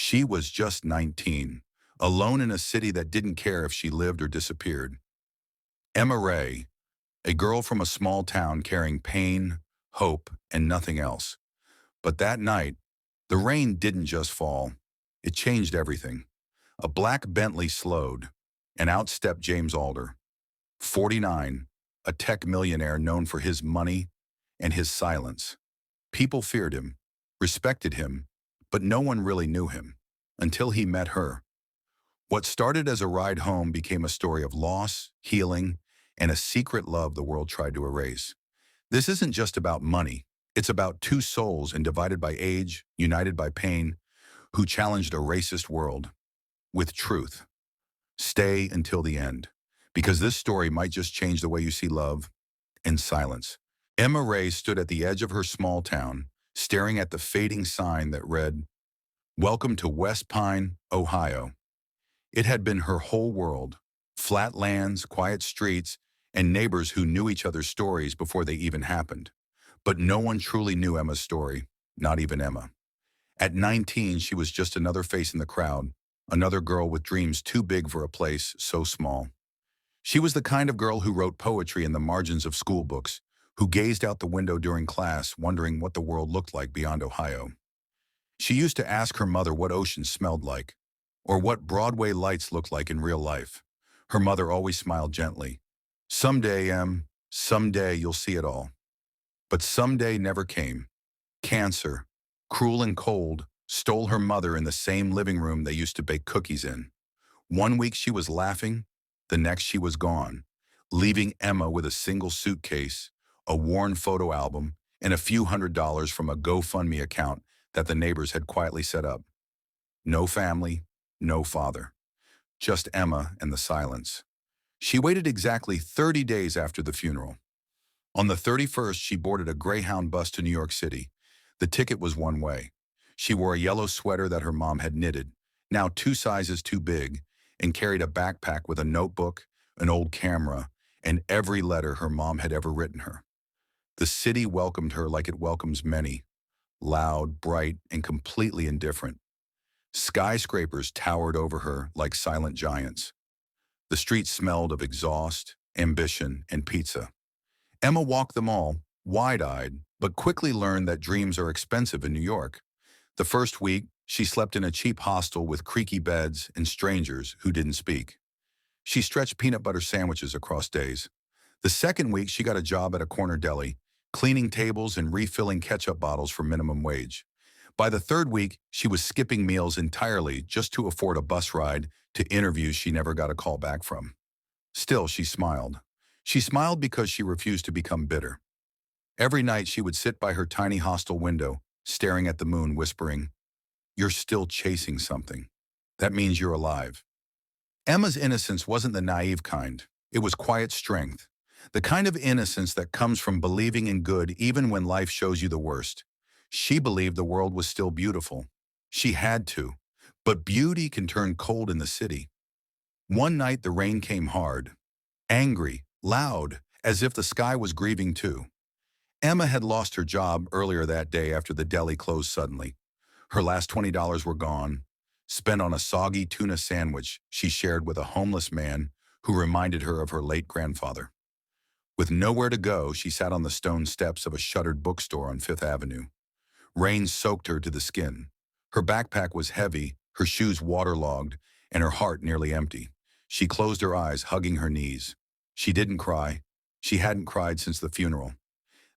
She was just 19, alone in a city that didn't care if she lived or disappeared. Emma Ray, a girl from a small town carrying pain, hope, and nothing else. But that night, the rain didn't just fall. It changed everything. A black Bentley slowed, and out stepped James Alder, 49, a tech millionaire known for his money and his silence. People feared him, respected him, but no one really knew him until he met her. What started as a ride home became a story of loss, healing, and a secret love the world tried to erase. This isn't just about money. It's about two souls and divided by age, united by pain, who challenged a racist world with truth. Stay until the end, because this story might just change the way you see love and silence. Emma Ray stood at the edge of her small town, staring at the fading sign that read, "Welcome to West Pine, Ohio." It had been her whole world: flat lands, quiet streets, and neighbors who knew each other's stories before they even happened. But no one truly knew Emma's story, not even Emma. At 19, she was just another face in the crowd, another girl with dreams too big for a place so small. She was the kind of girl who wrote poetry in the margins of school books, who gazed out the window during class, wondering what the world looked like beyond Ohio. She used to ask her mother what ocean smelled like, or what Broadway lights looked like in real life. Her mother always smiled gently. "Someday, someday you'll see it all." But someday never came. Cancer, cruel and cold, stole her mother in the same living room they used to bake cookies in. One week she was laughing, the next she was gone, leaving Emma with a single suitcase, a worn photo album, and a few $100s from a GoFundMe account that the neighbors had quietly set up. No family, no father. Just Emma and the silence. She waited exactly 30 days after the funeral. On the 31st, she boarded a Greyhound bus to New York City. The ticket was one way. She wore a yellow sweater that her mom had knitted, now 2 sizes too big, and carried a backpack with a notebook, an old camera, and every letter her mom had ever written her. The city welcomed her like it welcomes many, loud, bright, and completely indifferent. Skyscrapers towered over her like silent giants. The streets smelled of exhaust, ambition, and pizza. Emma walked them all, wide-eyed, but quickly learned that dreams are expensive in New York. The first week, she slept in a cheap hostel with creaky beds and strangers who didn't speak. She stretched peanut butter sandwiches across days. The second week, she got a job at a corner deli, cleaning tables and refilling ketchup bottles for minimum wage. By the third week, she was skipping meals entirely just to afford a bus ride to interviews she never got a call back from. Still, she smiled. She smiled because she refused to become bitter. Every night she would sit by her tiny hostel window, staring at the moon, whispering, "You're still chasing something. That means you're alive." Emma's innocence wasn't the naive kind. It was quiet strength. The kind of innocence that comes from believing in good even when life shows you the worst. She believed the world was still beautiful. She had to. But beauty can turn cold in the city. One night the rain came hard, angry, loud, as if the sky was grieving too. Emma had lost her job earlier that day after the deli closed suddenly. Her last $20 were gone, spent on a soggy tuna sandwich she shared with a homeless man who reminded her of her late grandfather. With nowhere to go, she sat on the stone steps of a shuttered bookstore on Fifth Avenue. Rain soaked her to the skin. Her backpack was heavy, her shoes waterlogged, and her heart nearly empty. She closed her eyes, hugging her knees. She didn't cry. She hadn't cried since the funeral.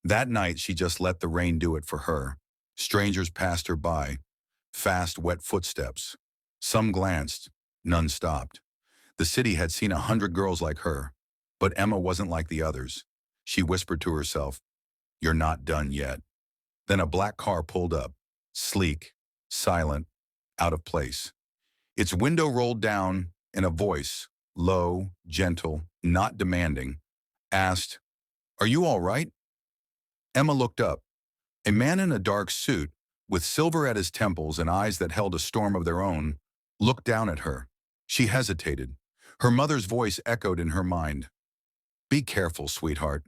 That night, she just let the rain do it for her. Strangers passed her by, fast, wet footsteps. Some glanced, none stopped. The city had seen 100 girls like her, but Emma wasn't like the others. She whispered to herself, "You're not done yet." Then a black car pulled up, sleek, silent, out of place. Its window rolled down, and a voice, low, gentle, not demanding, asked, "Are you all right?" Emma looked up. A man in a dark suit, with silver at his temples and eyes that held a storm of their own, looked down at her. She hesitated. Her mother's voice echoed in her mind. "Be careful, sweetheart.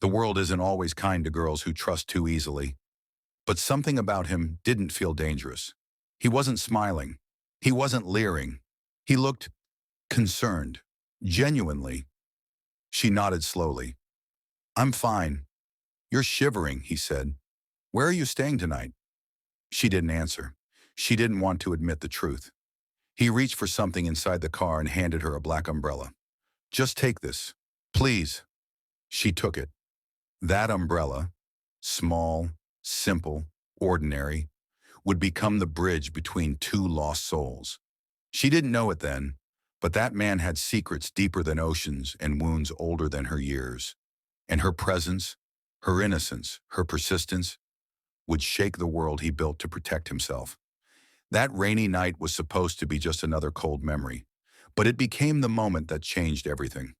The world isn't always kind to girls who trust too easily." But something about him didn't feel dangerous. He wasn't smiling. He wasn't leering. He looked concerned. Genuinely. She nodded slowly. "I'm fine." "You're shivering," he said. "Where are you staying tonight?" She didn't answer. She didn't want to admit the truth. He reached for something inside the car and handed her a black umbrella. "Just take this. Please." She took it. That umbrella, small, simple, ordinary, would become the bridge between two lost souls. She didn't know it then, but that man had secrets deeper than oceans and wounds older than her years. And her presence, her innocence, her persistence, would shake the world he built to protect himself. That rainy night was supposed to be just another cold memory, but it became the moment that changed everything.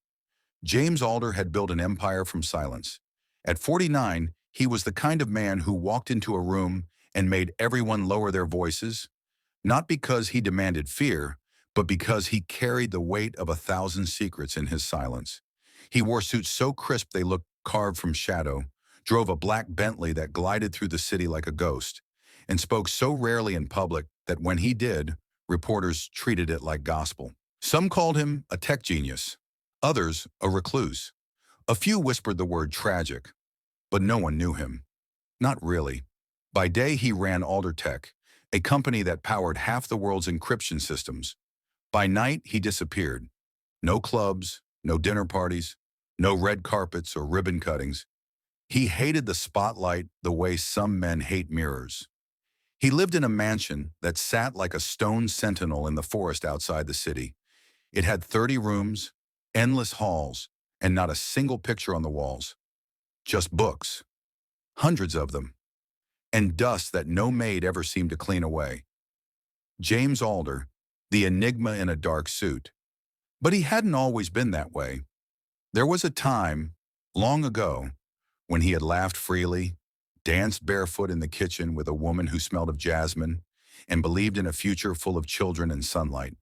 James Alder had built an empire from silence. At 49, he was the kind of man who walked into a room and made everyone lower their voices, not because he demanded fear, but because he carried the weight of 1,000 secrets in his silence. He wore suits so crisp they looked carved from shadow, drove a black Bentley that glided through the city like a ghost, and spoke so rarely in public that when he did, reporters treated it like gospel. Some called him a tech genius, others a recluse. A few whispered the word tragic, but no one knew him. Not really. By day, he ran Alder Tech, a company that powered half the world's encryption systems. By night, he disappeared. No clubs, no dinner parties, no red carpets or ribbon cuttings. He hated the spotlight the way some men hate mirrors. He lived in a mansion that sat like a stone sentinel in the forest outside the city. It had 30 rooms, endless halls, and not a single picture on the walls. Just books. Hundreds of them. And dust that no maid ever seemed to clean away. James Alder, the enigma in a dark suit. But he hadn't always been that way. There was a time, long ago, when he had laughed freely, danced barefoot in the kitchen with a woman who smelled of jasmine, and believed in a future full of children and sunlight.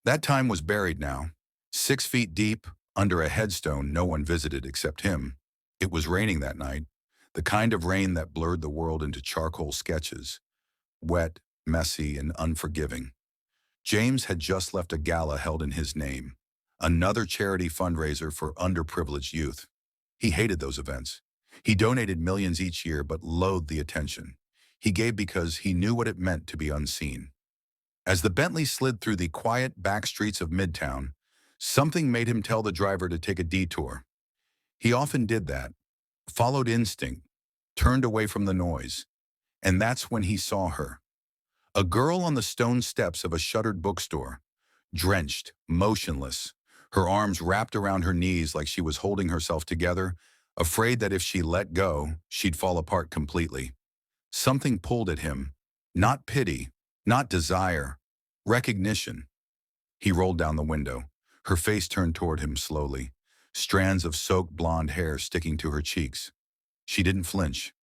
That time was buried now, 6 feet deep, under a headstone no one visited except him. It was raining that night, the kind of rain that blurred the world into charcoal sketches, wet, messy, and unforgiving. James had just left a gala held in his name, another charity fundraiser for underprivileged youth. He hated those events. He donated millions each year but loathed the attention. He gave because he knew what it meant to be unseen. As the Bentley slid through the quiet back streets of Midtown, something made him tell the driver to take a detour. He often did that, followed instinct, turned away from the noise. And that's when he saw her. A girl on the stone steps of a shuttered bookstore, drenched, motionless, her arms wrapped around her knees like she was holding herself together, afraid that if she let go, she'd fall apart completely. Something pulled at him. Not pity, not desire, recognition. He rolled down the window, her face turned toward him slowly, strands of soaked blonde hair sticking to her cheeks. She didn't flinch,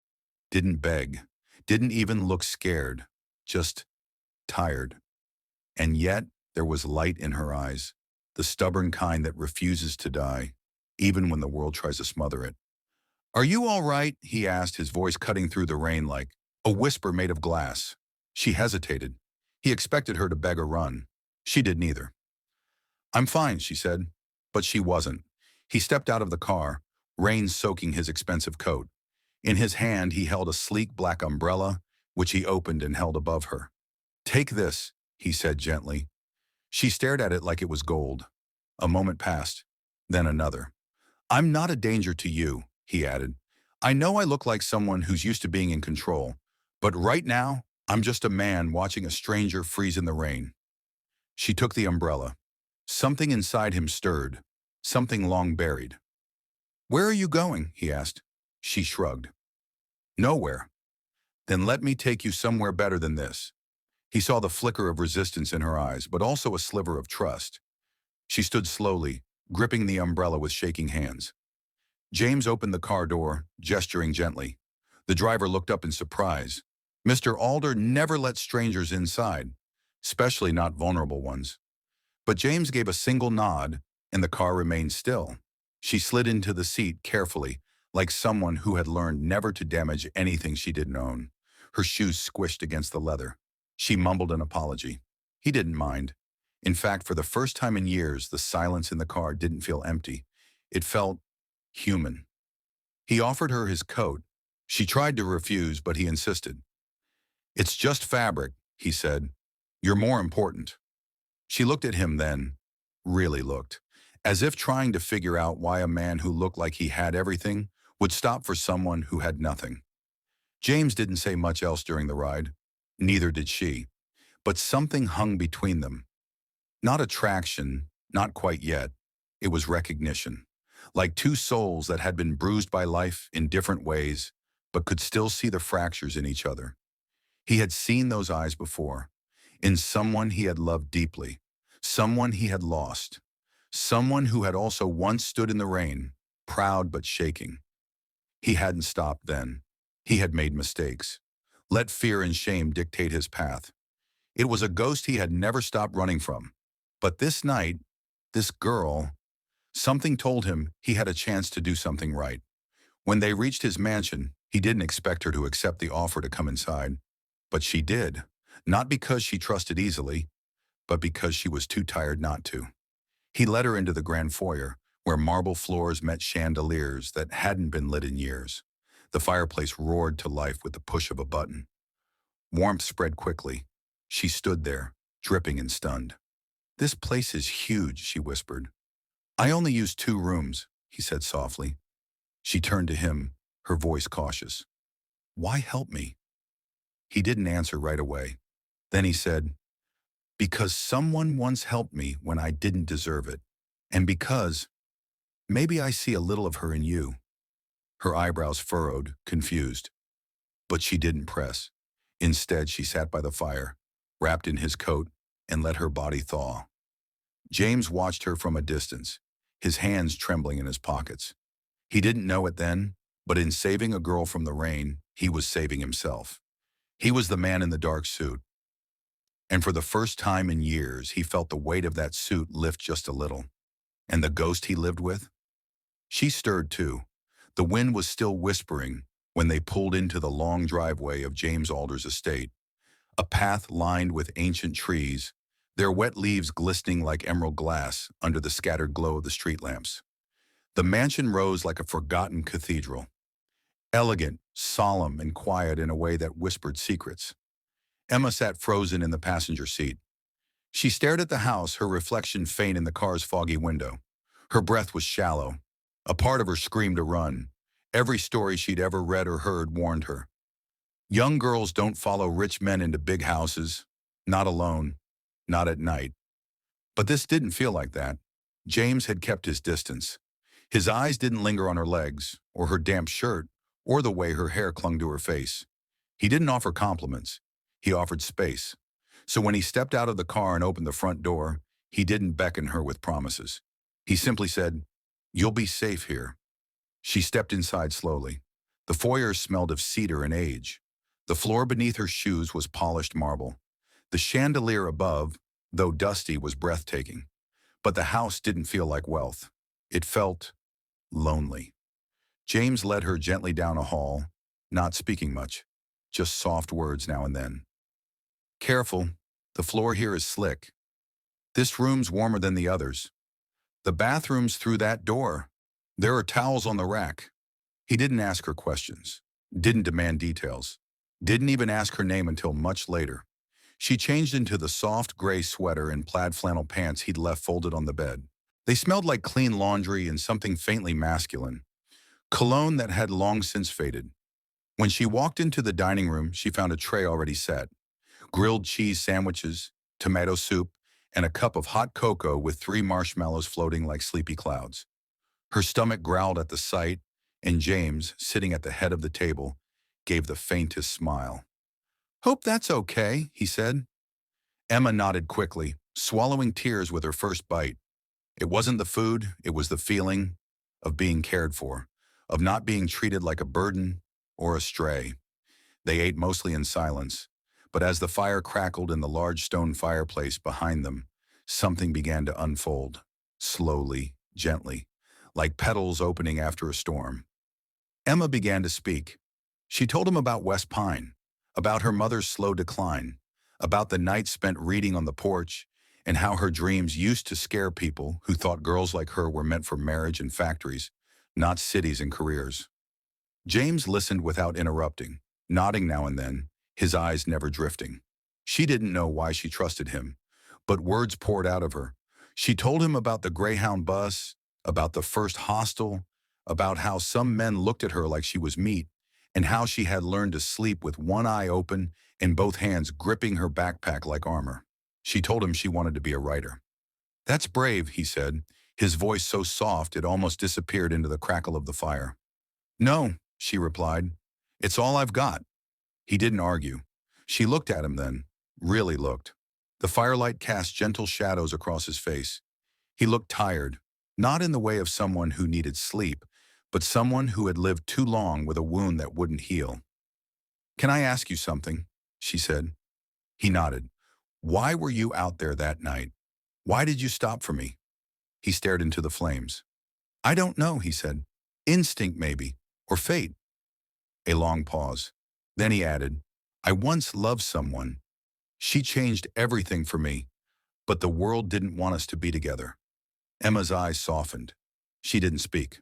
didn't beg, didn't even look scared, just tired. And yet, there was light in her eyes, the stubborn kind that refuses to die, even when the world tries to smother it. "Are you all right?" he asked, his voice cutting through the rain like a whisper made of glass. She hesitated. He expected her to beg or run. She did neither. "I'm fine," she said. But she wasn't. He stepped out of the car, rain soaking his expensive coat. In his hand, he held a sleek black umbrella, which he opened and held above her. "Take this," he said gently. She stared at it like it was gold. A moment passed, then another. "I'm not a danger to you," he added. "I know I look like someone who's used to being in control, but right now, I'm just a man watching a stranger freeze in the rain." She took the umbrella. Something inside him stirred, something long buried. "Where are you going?" he asked. She shrugged. "Nowhere." "Then let me take you somewhere better than this." He saw the flicker of resistance in her eyes, but also a sliver of trust. She stood slowly, gripping the umbrella with shaking hands. James opened the car door, gesturing gently. The driver looked up in surprise. Mr. Alder never let strangers inside, especially not vulnerable ones. But James gave a single nod, and the car remained still. She slid into the seat carefully, like someone who had learned never to damage anything she didn't own. Her shoes squished against the leather. She mumbled an apology. He didn't mind. In fact, for the first time in years, the silence in the car didn't feel empty. It felt human. He offered her his coat. She tried to refuse, but he insisted. "It's just fabric," he said. "You're more important." She looked at him then, really looked, as if trying to figure out why a man who looked like he had everything would stop for someone who had nothing. James didn't say much else during the ride. Neither did she. But something hung between them. Not attraction, not quite yet. It was recognition. Like two souls that had been bruised by life in different ways, but could still see the fractures in each other. He had seen those eyes before, in someone he had loved deeply, someone he had lost, someone who had also once stood in the rain, proud but shaking. He hadn't stopped then. He had made mistakes. Let fear and shame dictate his path. It was a ghost he had never stopped running from. But this night, this girl, something told him he had a chance to do something right. When they reached his mansion, he didn't expect her to accept the offer to come inside. But she did, not because she trusted easily, but because she was too tired not to. He led her into the grand foyer, where marble floors met chandeliers that hadn't been lit in years. The fireplace roared to life with the push of a button. Warmth spread quickly. She stood there, dripping and stunned. "This place is huge," she whispered. "I only use 2 rooms," he said softly. She turned to him, her voice cautious. "Why help me?" He didn't answer right away. Then he said, "Because someone once helped me when I didn't deserve it. And because maybe I see a little of her in you." Her eyebrows furrowed, confused. But she didn't press. Instead, she sat by the fire, wrapped in his coat, and let her body thaw. James watched her from a distance, his hands trembling in his pockets. He didn't know it then, but in saving a girl from the rain, he was saving himself. He was the man in the dark suit. And for the first time in years, he felt the weight of that suit lift just a little. And the ghost he lived with? She stirred too. The wind was still whispering when they pulled into the long driveway of James Alder's estate, a path lined with ancient trees, their wet leaves glistening like emerald glass under the scattered glow of the street lamps. The mansion rose like a forgotten cathedral, elegant, solemn, and quiet in a way that whispered secrets. Emma sat frozen in the passenger seat. She stared at the house, her reflection faint in the car's foggy window. Her breath was shallow. A part of her screamed to run. Every story she'd ever read or heard warned her. Young girls don't follow rich men into big houses, not alone, not at night. But this didn't feel like that. James had kept his distance. His eyes didn't linger on her legs, or her damp shirt, or the way her hair clung to her face. He didn't offer compliments. He offered space. So when he stepped out of the car and opened the front door, he didn't beckon her with promises. He simply said, "You'll be safe here." She stepped inside slowly. The foyer smelled of cedar and age. The floor beneath her shoes was polished marble. The chandelier above, though dusty, was breathtaking. But the house didn't feel like wealth. It felt lonely. James led her gently down a hall, not speaking much, just soft words now and then. "Careful, the floor here is slick. This room's warmer than the others. The bathroom's through that door. There are towels on the rack." He didn't ask her questions, didn't demand details, didn't even ask her name until much later. She changed into the soft gray sweater and plaid flannel pants he'd left folded on the bed. They smelled like clean laundry and something faintly masculine, cologne that had long since faded. When she walked into the dining room, she found a tray already set. Grilled cheese sandwiches, tomato soup, and a cup of hot cocoa with 3 marshmallows floating like sleepy clouds. Her stomach growled at the sight, and James, sitting at the head of the table, gave the faintest smile. "Hope that's okay," he said. Emma nodded quickly, swallowing tears with her first bite. It wasn't the food, it was the feeling of being cared for, of not being treated like a burden or a stray. They ate mostly in silence, but as the fire crackled in the large stone fireplace behind them, something began to unfold, slowly, gently, like petals opening after a storm. Emma began to speak. She told him about West Pine, about her mother's slow decline, about the nights spent reading on the porch, and how her dreams used to scare people who thought girls like her were meant for marriage and factories, not cities and careers. James listened without interrupting, nodding now and then, his eyes never drifting. She didn't know why she trusted him, but words poured out of her. She told him about the Greyhound bus, about the first hostel, about how some men looked at her like she was meat, and how she had learned to sleep with one eye open and both hands gripping her backpack like armor. She told him she wanted to be a writer. "That's brave," he said, his voice so soft it almost disappeared into the crackle of the fire. "No," she replied. "It's all I've got." He didn't argue. She looked at him then, really looked. The firelight cast gentle shadows across his face. He looked tired, not in the way of someone who needed sleep, but someone who had lived too long with a wound that wouldn't heal. "Can I ask you something?" she said. He nodded. "Why were you out there that night? Why did you stop for me?" He stared into the flames. "I don't know," he said. "Instinct, maybe. Or fate." A long pause. Then he added, "I once loved someone. She changed everything for me, but the world didn't want us to be together." Emma's eyes softened. She didn't speak.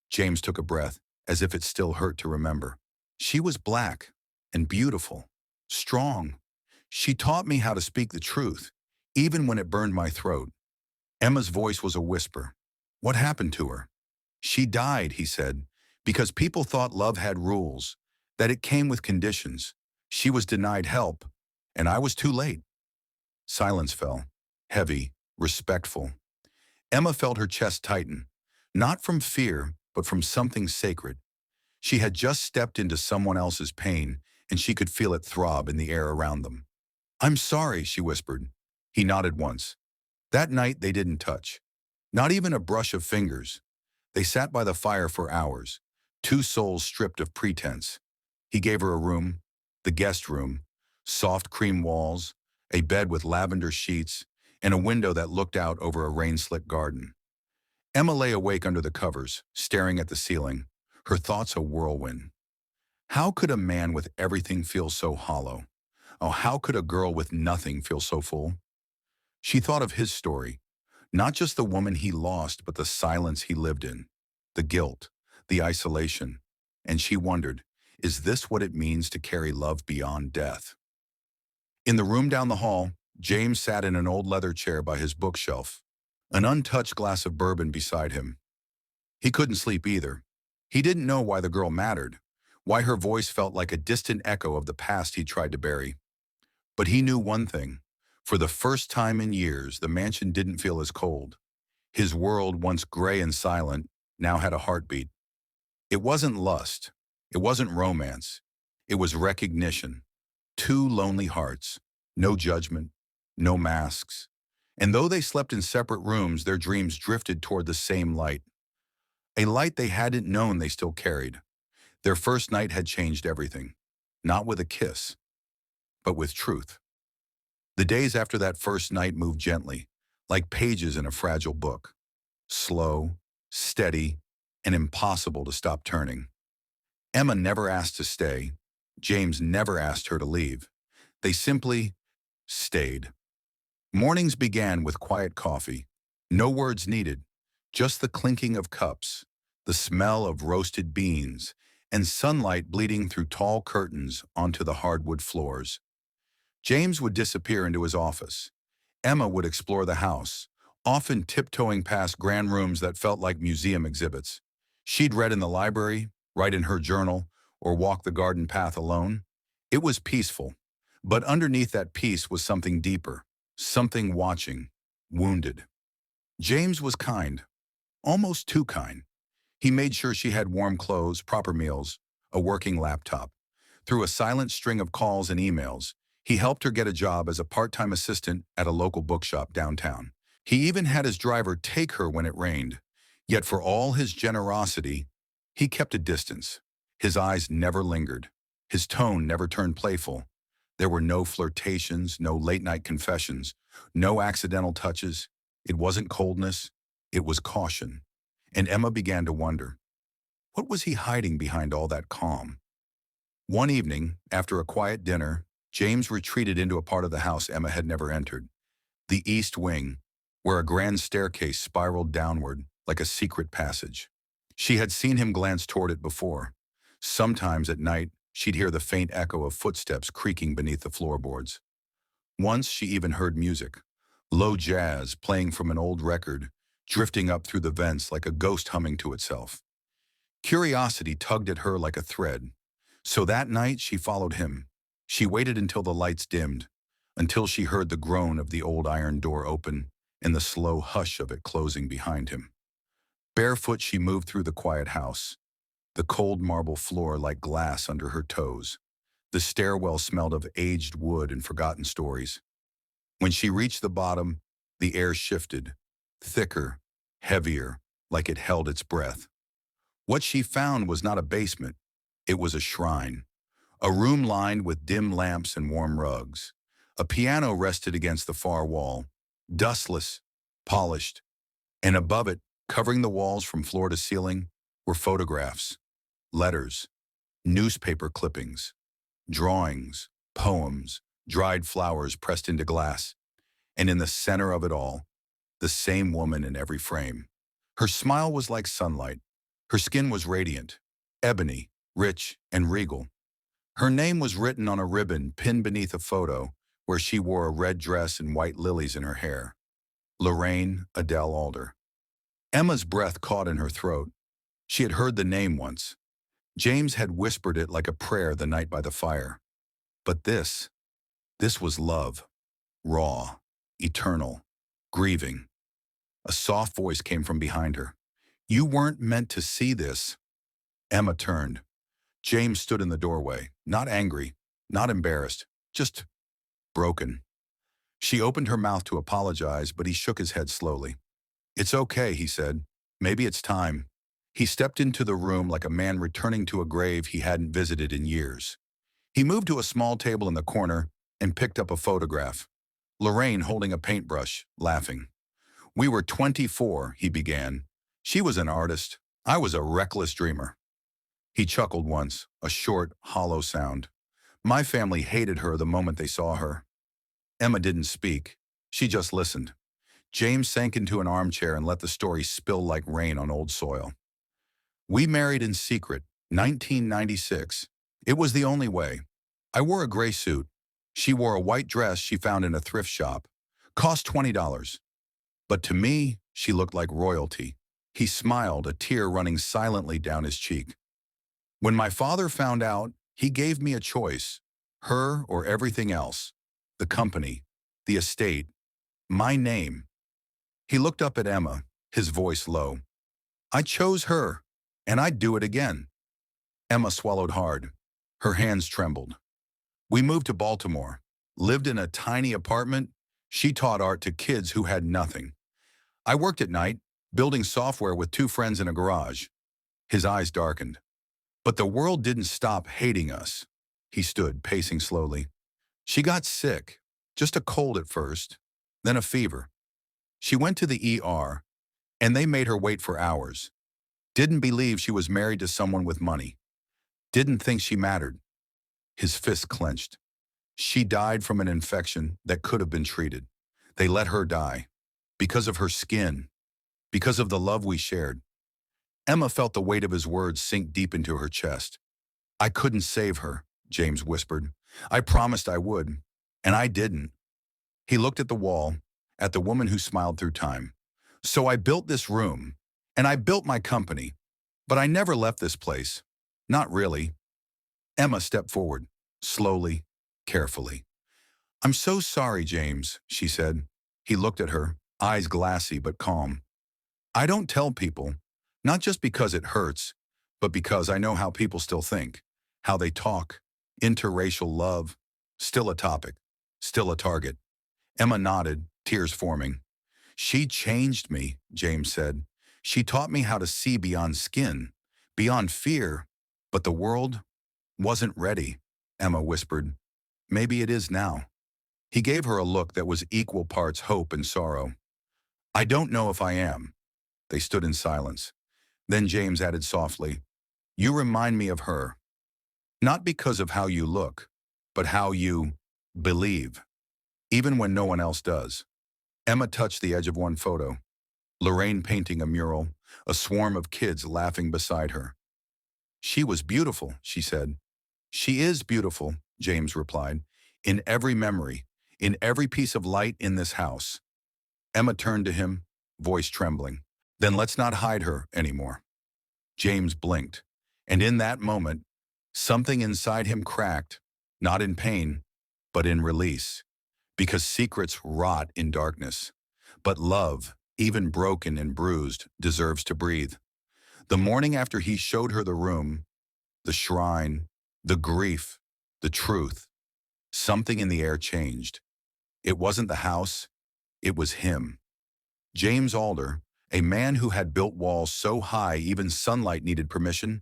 James took a breath, as if it still hurt to remember. "She was black and beautiful, strong. She taught me how to speak the truth, even when it burned my throat." Emma's voice was a whisper. "What happened to her?" "She died," he said, "because people thought love had rules, that it came with conditions. She was denied help, and I was too late." Silence fell, heavy, respectful. Emma felt her chest tighten, not from fear, but from something sacred. She had just stepped into someone else's pain, and she could feel it throb in the air around them. "I'm sorry," she whispered. He nodded once. That night they didn't touch. Not even a brush of fingers. They sat by the fire for hours, two souls stripped of pretense. He gave her a room, the guest room, soft cream walls, a bed with lavender sheets, and a window that looked out over a rain-slick garden. Emma lay awake under the covers, staring at the ceiling, her thoughts a whirlwind. How could a man with everything feel so hollow? Oh, how could a girl with nothing feel so full? She thought of his story, not just the woman he lost, but the silence he lived in, the guilt, the isolation, and she wondered, is this what it means to carry love beyond death? In the room down the hall, James sat in an old leather chair by his bookshelf, an untouched glass of bourbon beside him. He couldn't sleep either. He didn't know why the girl mattered, why her voice felt like a distant echo of the past he tried to bury. But he knew one thing. For the first time in years, the mansion didn't feel as cold. His world, once gray and silent, now had a heartbeat. It wasn't lust. It wasn't romance. It was recognition. Two lonely hearts. No judgment. No masks. And though they slept in separate rooms, their dreams drifted toward the same light. A light they hadn't known they still carried. Their first night had changed everything. Not with a kiss, but with truth. The days after that first night moved gently, like pages in a fragile book. Slow, steady, and impossible to stop turning. Emma never asked to stay. James never asked her to leave. They simply stayed. Mornings began with quiet coffee. No words needed, just the clinking of cups, the smell of roasted beans, and sunlight bleeding through tall curtains onto the hardwood floors. James would disappear into his office. Emma would explore the house, often tiptoeing past grand rooms that felt like museum exhibits. She'd read in the library, write in her journal, or walk the garden path alone. It was peaceful, but underneath that peace was something deeper, something watching, wounded. James was kind, almost too kind. He made sure she had warm clothes, proper meals, a working laptop. Through a silent string of calls and emails, he helped her get a job as a part-time assistant at a local bookshop downtown. He even had his driver take her when it rained. Yet for all his generosity, he kept a distance. His eyes never lingered. His tone never turned playful. There were no flirtations, no late-night confessions, no accidental touches. It wasn't coldness, it was caution. And Emma began to wonder, what was he hiding behind all that calm? One evening, after a quiet dinner, James retreated into a part of the house Emma had never entered, the east wing, where a grand staircase spiraled downward like a secret passage. She had seen him glance toward it before. Sometimes at night, she'd hear the faint echo of footsteps creaking beneath the floorboards. Once she even heard music, low jazz playing from an old record, drifting up through the vents like a ghost humming to itself. Curiosity tugged at her like a thread. So that night she followed him. She waited until the lights dimmed, until she heard the groan of the old iron door open and the slow hush of it closing behind him. Barefoot she moved through the quiet house, the cold marble floor like glass under her toes. The stairwell smelled of aged wood and forgotten stories. When she reached the bottom, the air shifted, thicker, heavier, like it held its breath. What she found was not a basement, it was a shrine. A room lined with dim lamps and warm rugs. A piano rested against the far wall, dustless, polished, and above it, covering the walls from floor to ceiling, were photographs, letters, newspaper clippings, drawings, poems, dried flowers pressed into glass, and in the center of it all, the same woman in every frame. Her smile was like sunlight. Her skin was radiant, ebony, rich, and regal. Her name was written on a ribbon pinned beneath a photo where she wore a red dress and white lilies in her hair. Lorraine Adele Alder. Emma's breath caught in her throat. She had heard the name once. James had whispered it like a prayer the night by the fire. But this was love. Raw, eternal, grieving. A soft voice came from behind her. You weren't meant to see this. Emma turned. James stood in the doorway, not angry, not embarrassed, just broken. She opened her mouth to apologize, but he shook his head slowly. It's okay, he said. Maybe it's time. He stepped into the room like a man returning to a grave he hadn't visited in years. He moved to a small table in the corner and picked up a photograph. Lorraine holding a paintbrush, laughing. We were 24, he began. She was an artist. I was a reckless dreamer. He chuckled once, a short, hollow sound. My family hated her the moment they saw her. Emma didn't speak. She just listened. James sank into an armchair and let the story spill like rain on old soil. We married in secret, 1996. It was the only way. I wore a gray suit. She wore a white dress she found in a thrift shop. Cost $20. But to me, she looked like royalty. He smiled, a tear running silently down his cheek. When my father found out, he gave me a choice, her or everything else, the company, the estate, my name. He looked up at Emma, his voice low. I chose her, and I'd do it again. Emma swallowed hard. Her hands trembled. We moved to Baltimore, lived in a tiny apartment. She taught art to kids who had nothing. I worked at night, building software with two friends in a garage. His eyes darkened. But the world didn't stop hating us. He stood, pacing slowly. She got sick, just a cold at first, then a fever. She went to the ER, and they made her wait for hours. Didn't believe she was married to someone with money. Didn't think she mattered. His fist clenched. She died from an infection that could have been treated. They let her die. Because of her skin. Because of the love we shared. Emma felt the weight of his words sink deep into her chest. I couldn't save her, James whispered. I promised I would, and I didn't. He looked at the wall, at the woman who smiled through time. So I built this room, and I built my company, but I never left this place. Not really. Emma stepped forward, slowly, carefully. I'm so sorry, James, she said. He looked at her, eyes glassy but calm. I don't tell people, not just because it hurts, but because I know how people still think, how they talk. Interracial love, still a topic, still a target. Emma nodded, tears forming. She changed me, James said. She taught me how to see beyond skin, beyond fear, but the world wasn't ready, Emma whispered. Maybe it is now. He gave her a look that was equal parts hope and sorrow. I don't know if I am. They stood in silence. Then James added softly, You remind me of her. Not because of how you look, but how you Believe, even when no one else does. Emma touched the edge of one photo, Lorraine painting a mural, a swarm of kids laughing beside her. She was beautiful, she said. She is beautiful, James replied, in every memory, in every piece of light in this house. Emma turned to him, voice trembling. Then let's not hide her anymore. James blinked, and in that moment, something inside him cracked, not in pain, but in release, because secrets rot in darkness. But love, even broken and bruised, deserves to breathe. The morning after he showed her the room, the shrine, the grief, the truth, something in the air changed. It wasn't the house, it was him. James Alder, a man who had built walls so high even sunlight needed permission,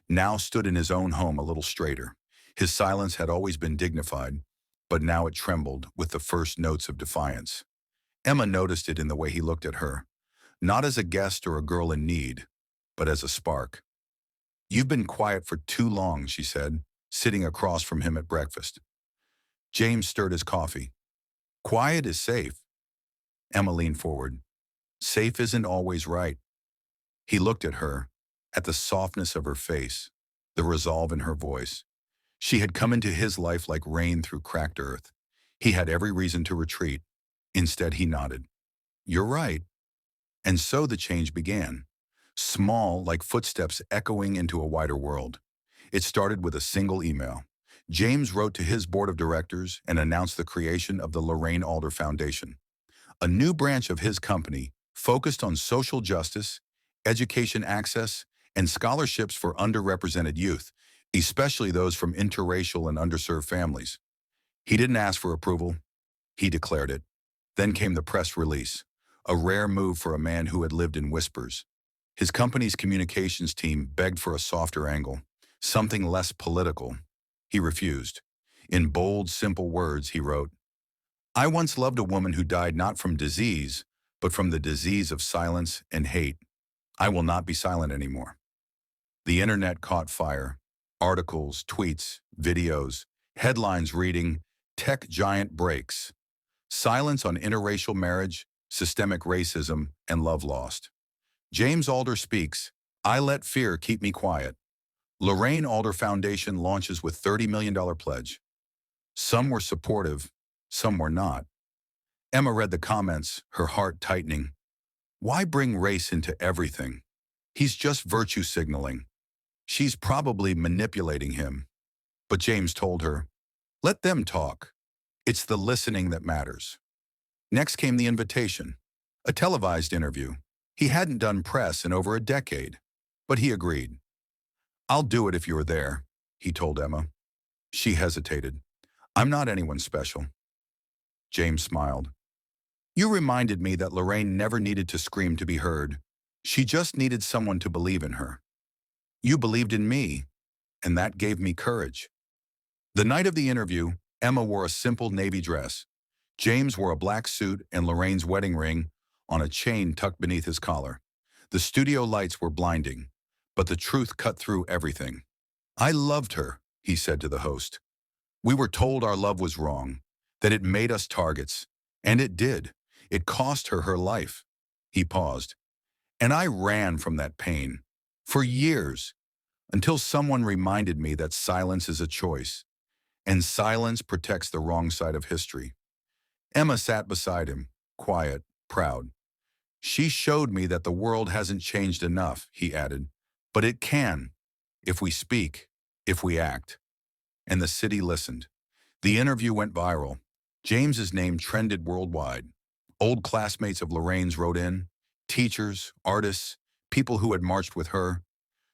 now stood in his own home a little straighter. His silence had always been dignified, but now it trembled with the first notes of defiance. Emma noticed it in the way he looked at her, not as a guest or a girl in need, but as a spark. "You've been quiet for too long," she said, sitting across from him at breakfast. James stirred his coffee. "Quiet is safe." Emma leaned forward. "Safe isn't always right." He looked at her, at the softness of her face, the resolve in her voice. She had come into his life like rain through cracked earth. He had every reason to retreat. Instead, he nodded. "You're right." And so the change began, small like footsteps echoing into a wider world. It started with a single email. James wrote to his board of directors and announced the creation of the Lorraine Alder Foundation, a new branch of his company focused on social justice, education access, and scholarships for underrepresented youth, especially those from interracial and underserved families. He didn't ask for approval, he declared it. Then came the press release, a rare move for a man who had lived in whispers. His company's communications team begged for a softer angle, something less political. He refused. In bold, simple words, he wrote, "I once loved a woman who died not from disease, but from the disease of silence and hate. I will not be silent anymore." The internet caught fire. Articles, tweets, videos, headlines reading, "Tech giant breaks. Silence on interracial marriage, systemic racism, and love lost." James Alder speaks, "I let fear keep me quiet." Lorraine Alder Foundation launches with $30 million pledge. Some were supportive, some were not. Emma read the comments, her heart tightening. Why bring race into everything? He's just virtue signaling. She's probably manipulating him. But James told her, let them talk. It's the listening that matters. Next came the invitation, a televised interview. He hadn't done press in over a decade, but he agreed. "I'll do it if you're there," he told Emma. She hesitated. "I'm not anyone special." James smiled. "You reminded me that Lorraine never needed to scream to be heard. She just needed someone to believe in her. You believed in me, and that gave me courage." The night of the interview, Emma wore a simple navy dress. James wore a black suit and Lorraine's wedding ring on a chain tucked beneath his collar. The studio lights were blinding, but the truth cut through everything. "I loved her," he said to the host. "We were told our love was wrong, that it made us targets. And it did. It cost her her life." He paused. "And I ran from that pain. For years. Until someone reminded me that silence is a choice. And silence protects the wrong side of history." Emma sat beside him, quiet, proud. "She showed me that the world hasn't changed enough," he added. "But it can, if we speak, if we act." And the city listened. The interview went viral. James's name trended worldwide. Old classmates of Lorraine's wrote in, teachers, artists, people who had marched with her.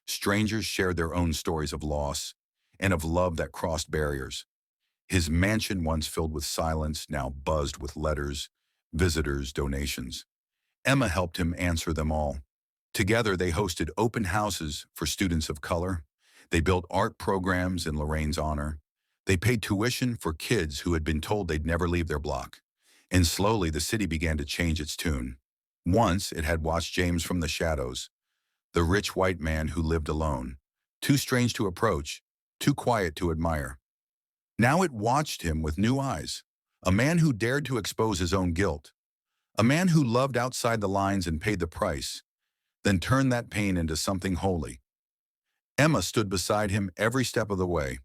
Strangers shared their own stories of loss and of love that crossed barriers. His mansion, once filled with silence, now buzzed with letters, visitors, donations. Emma helped him answer them all. Together, they hosted open houses for students of color. They built art programs in Lorraine's honor. They paid tuition for kids who had been told they'd never leave their block. And slowly, the city began to change its tune. Once, it had watched James from the shadows, the rich white man who lived alone, too strange to approach, too quiet to admire. Now it watched him with new eyes. A man who dared to expose his own guilt. A man who loved outside the lines and paid the price, then turned that pain into something holy. Emma stood beside him every step of the way.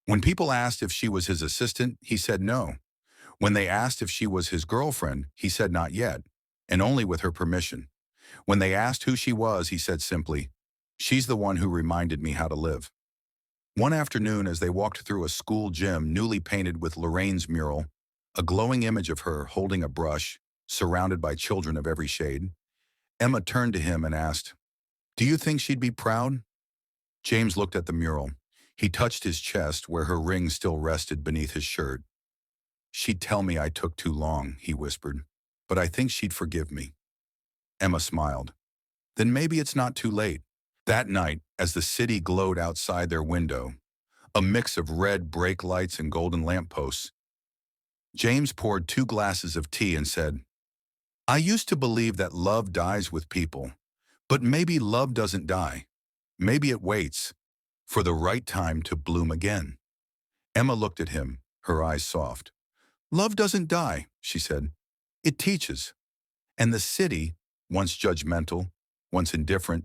When people asked if she was his assistant, he said no. When they asked if she was his girlfriend, he said not yet, and only with her permission. When they asked who she was, he said simply, "She's the one who reminded me how to live." One afternoon, as they walked through a school gym newly painted with Lorraine's mural, a glowing image of her holding a brush, surrounded by children of every shade, Emma turned to him and asked, "Do you think she'd be proud?" James looked at the mural. He touched his chest where her ring still rested beneath his shirt. "She'd tell me I took too long," he whispered, "but I think she'd forgive me." Emma smiled. "Then maybe it's not too late." That night, as the city glowed outside their window, a mix of red brake lights and golden lampposts, James poured 2 glasses of tea and said, "I used to believe that love dies with people, but maybe love doesn't die. Maybe it waits for the right time to bloom again." Emma looked at him, her eyes soft. "Love doesn't die," she said. "It teaches." And the city, once judgmental, once indifferent,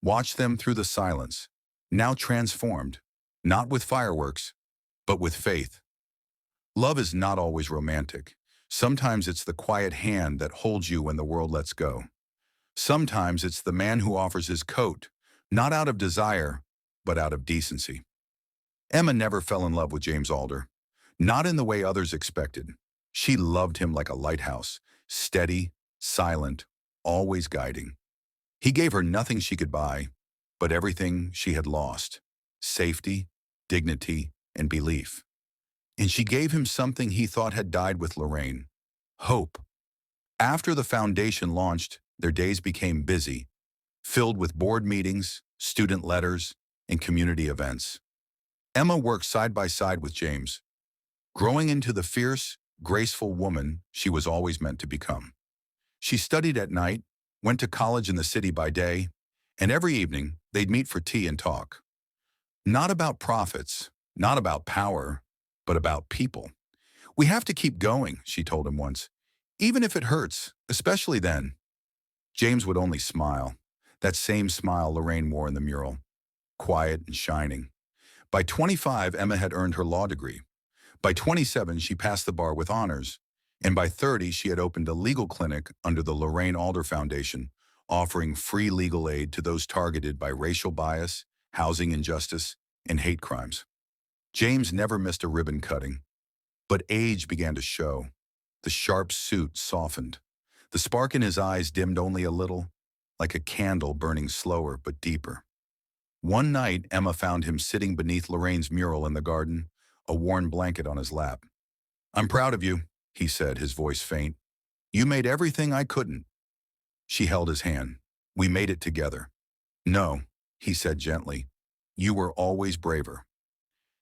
watched them through the silence, now transformed, not with fireworks, but with faith. Love is not always romantic. Sometimes it's the quiet hand that holds you when the world lets go. Sometimes it's the man who offers his coat, not out of desire, but out of decency. Emma never fell in love with James Alder, not in the way others expected. She loved him like a lighthouse, steady, silent, always guiding. He gave her nothing she could buy, but everything she had lost: safety, dignity, and belief. And she gave him something he thought had died with Lorraine: hope. After the foundation launched, their days became busy, filled with board meetings, student letters, and community events. Emma worked side by side with James, growing into the fierce, graceful woman she was always meant to become. She studied at night, went to college in the city by day, and every evening they'd meet for tea and talk. Not about profits, not about power, but about people. "We have to keep going," she told him once, "even if it hurts, especially then." James would only smile, that same smile Lorraine wore in the mural, quiet and shining. By 25, Emma had earned her law degree. By 27, she passed the bar with honors. And by 30, she had opened a legal clinic under the Lorraine Alder Foundation, offering free legal aid to those targeted by racial bias, housing injustice, and hate crimes. James never missed a ribbon cutting, but age began to show. The sharp suit softened. The spark in his eyes dimmed only a little, like a candle burning slower but deeper. One night, Emma found him sitting beneath Lorraine's mural in the garden, a worn blanket on his lap. "I'm proud of you," he said, his voice faint. "You made everything I couldn't." She held his hand. "We made it together." "No," he said gently. "You were always braver."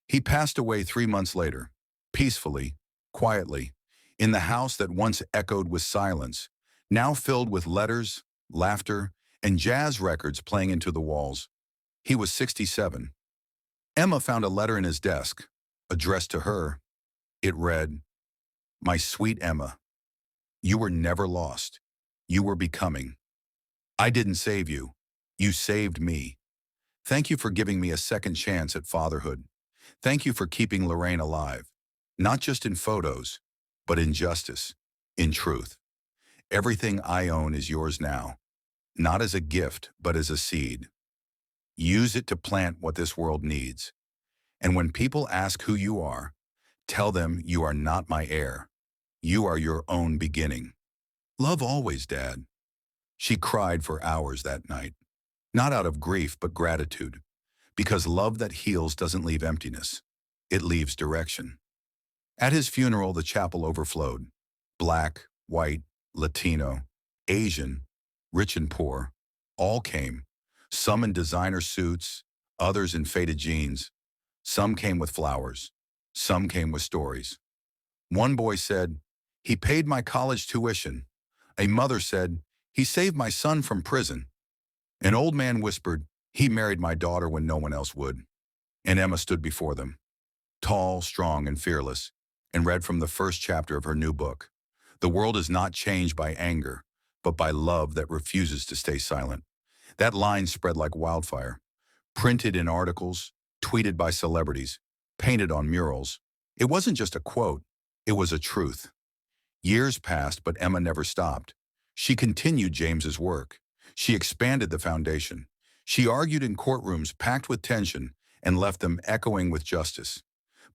He passed away 3 months later, peacefully, quietly, in the house that once echoed with silence, now filled with letters, laughter, and jazz records playing into the walls. He was 67. Emma found a letter in his desk, addressed to her. It read, "My sweet Emma, you were never lost. You were becoming. I didn't save you. You saved me. Thank you for giving me a second chance at fatherhood. Thank you for keeping Lorraine alive, not just in photos, but in justice, in truth. Everything I own is yours now, not as a gift, but as a seed. Use it to plant what this world needs. And when people ask who you are, tell them you are not my heir. You are your own beginning. Love always, Dad." She cried for hours that night, not out of grief but gratitude, because love that heals doesn't leave emptiness. It leaves direction. At his funeral, the chapel overflowed. Black, white, Latino, Asian, rich and poor, all came. Some in designer suits, others in faded jeans. Some came with flowers. Some came with stories. One boy said, "He paid my college tuition." A mother said, "He saved my son from prison." An old man whispered, "He married my daughter when no one else would." And Emma stood before them. tall, strong, and fearless, and read from the first chapter of her new book. The world is not changed by anger, but by love that refuses to stay silent. That line spread like wildfire, printed in articles, tweeted by celebrities, painted on murals. It wasn't just a quote, it was a truth. Years passed, but Emma never stopped. She continued James's work. She expanded the foundation. She argued in courtrooms packed with tension and left them echoing with justice.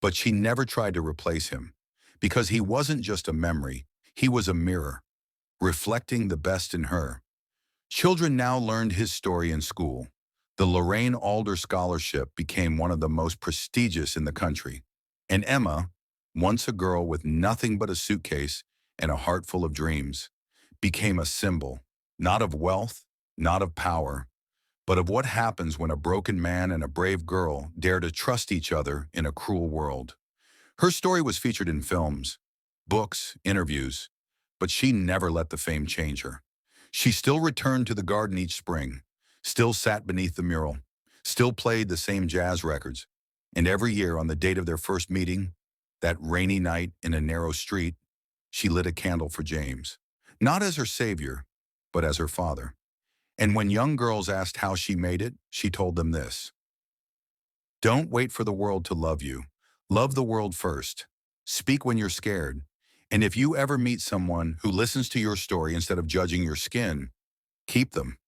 But she never tried to replace him, because he wasn't just a memory, he was a mirror, reflecting the best in her. Children now learned his story in school. The Lorraine Alder Scholarship became one of the most prestigious in the country. And Emma, once a girl with nothing but a suitcase and a heart full of dreams, became a symbol, not of wealth, not of power, but of what happens when a broken man and a brave girl dare to trust each other in a cruel world. Her story was featured in films, books, interviews, but she never let the fame change her. She still returned to the garden each spring, still sat beneath the mural, still played the same jazz records, and every year on the date of their first meeting, that rainy night in a narrow street, she lit a candle for James, not as her savior, but as her father. And when young girls asked how she made it, she told them this: "Don't wait for the world to love you. Love the world first. Speak when you're scared. And if you ever meet someone who listens to your story instead of judging your skin, keep them."